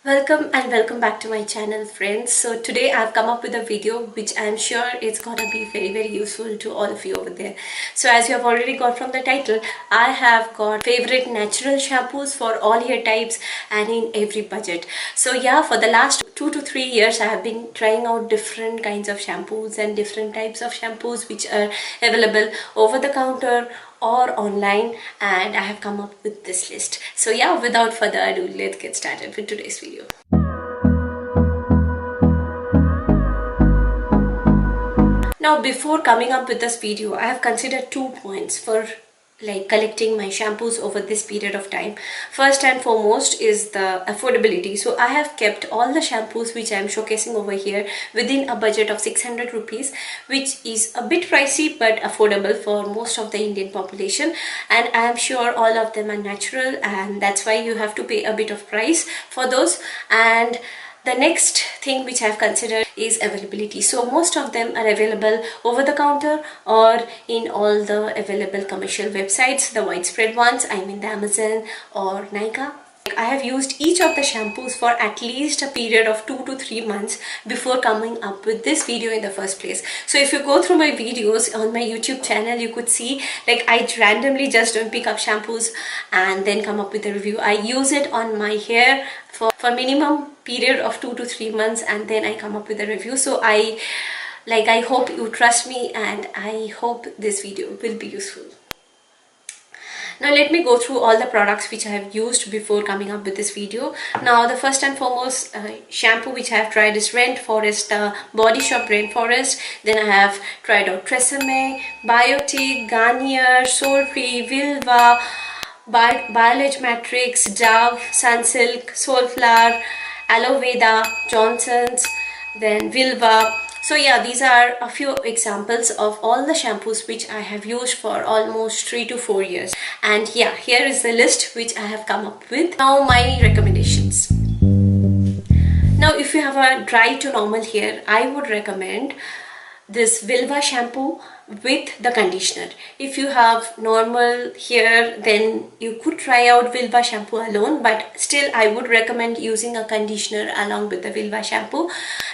Welcome back to my channel, friends. So today I've come up with a video which I'm sure it's gonna be very useful to all of you over there. So as you have already got from the title, I have got favorite natural shampoos for all hair types and in every budget. So yeah, for the last 2 to 3 years I have been trying out different kinds of shampoos and different types of shampoos which are available over the counter or online, and I have come up with this list. So yeah, without further ado, let's get started with today's video. Now before coming up with this video, I have considered 2 points for collecting my shampoos over this period of time. First and foremost is the affordability. So I have kept all the shampoos which I am showcasing over here within a budget of 600 rupees, which is a bit pricey but affordable for most of the Indian population, and I am sure all of them are natural, and that's why you have to pay a bit of price for those. And the next thing which I've considered is availability. So most of them are available over the counter or in all the available commercial websites, the widespread ones, I mean the Amazon or Nykaa. I have used each of the shampoos for at least a period of 2 to 3 months before coming up with this video in the first place. So if you go through my videos on my YouTube channel, you could see I randomly just don't pick up shampoos and then come up with a review. I use it on my hair for minimum period of 2 to 3 months and then I come up with a review. So I hope you trust me, and I hope this video will be useful. Now let me go through all the products which I have used before coming up with this video. Now the first and foremost shampoo which I have tried is Rainforest, the Body Shop Rainforest. Then I have tried out Tresemme, Biotic, Garnier, Soultree, VILVAH, Biolage Matrix, Dove, Sunsilk, Soulflower, Aloe Vera, Johnson's, then VILVAH. So yeah, these are a few examples of all the shampoos which I have used for almost 3 to 4 years. And yeah, here is the list which I have come up with. Now my recommendations. Now if you have a dry to normal hair, I would recommend this VILVAH shampoo with the conditioner. If you have normal hair, then you could try out VILVAH shampoo alone, but still I would recommend using a conditioner along with the VILVAH shampoo.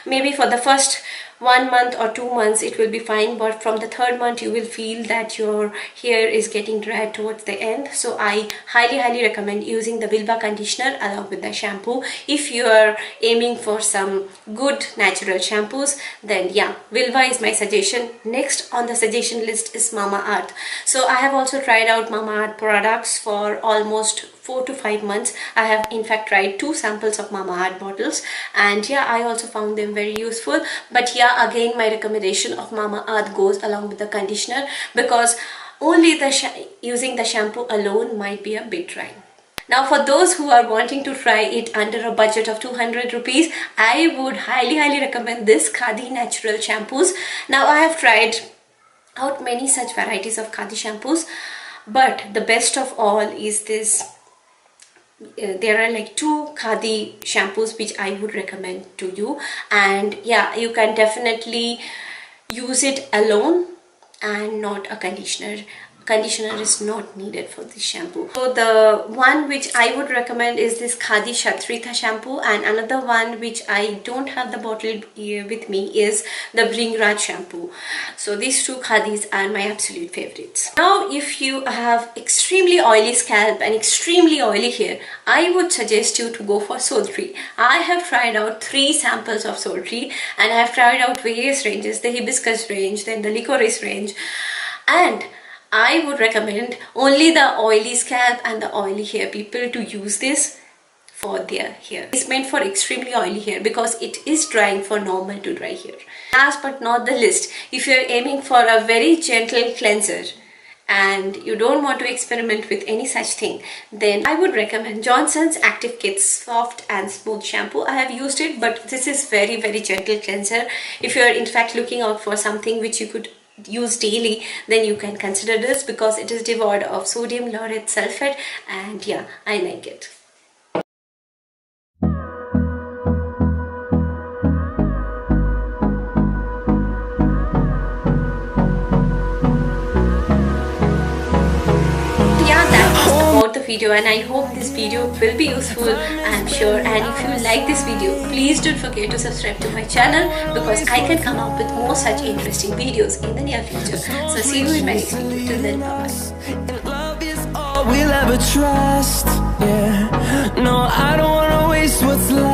Maybe for the first 1 month or 2 months it will be fine, but from the third month you will feel that your hair is getting dry towards the end. So I highly recommend using the VILVAH conditioner along with the shampoo. If you are aiming for some good natural shampoos, then yeah, VILVAH is my suggestion. Next on the suggestion list is Mamaearth. So I have also tried out Mamaearth products for almost 4 to 5 months. I have in fact tried 2 samples of Mamaearth bottles, and yeah, I also found them very useful. But yeah, again my recommendation of Mamaearth goes along with the conditioner, because only using the shampoo alone might be a bit dry. Now for those who are wanting to try it under a budget of 200 rupees, I would highly recommend this Khadi natural shampoos. Now I have tried out many such varieties of Khadi shampoos, but the best of all is this. There are 2 Khadi shampoos which I would recommend to you, and yeah, you can definitely use it alone and not a conditioner. Conditioner is not needed for this shampoo. So the one which I would recommend is this Khadi Satritha shampoo, and another one which I don't have the bottle here with me is the Bring Raj shampoo. So these 2 Khadis are my absolute favorites. Now if you have extremely oily scalp and extremely oily hair, I would suggest you to go for Soultree. I have tried out 3 samples of Soultree, and I have tried out various ranges, the hibiscus range, then the licorice range, and I would recommend only the oily scalp and the oily hair people to use this for their hair. It's meant for extremely oily hair because it is drying for normal to dry hair. Last but not the least, if you're aiming for a very gentle cleanser and you don't want to experiment with any such thing, then I would recommend Johnson's Active Kids Soft and Smooth Shampoo. I have used it, but this is very gentle cleanser. If you're in fact looking out for something which you could use daily, then you can consider this, because it is devoid of sodium lauryl sulfate, and yeah, I like it. Yeah, that's about the video, and I hope this video will be useful, I'm sure. And if you like this video, please don't forget to subscribe to my channel, because I can come up with more such interesting videos in the near future. So see you in my next video. Till then, bye bye. We'll ever trust, yeah. No, I don't wanna waste what's left.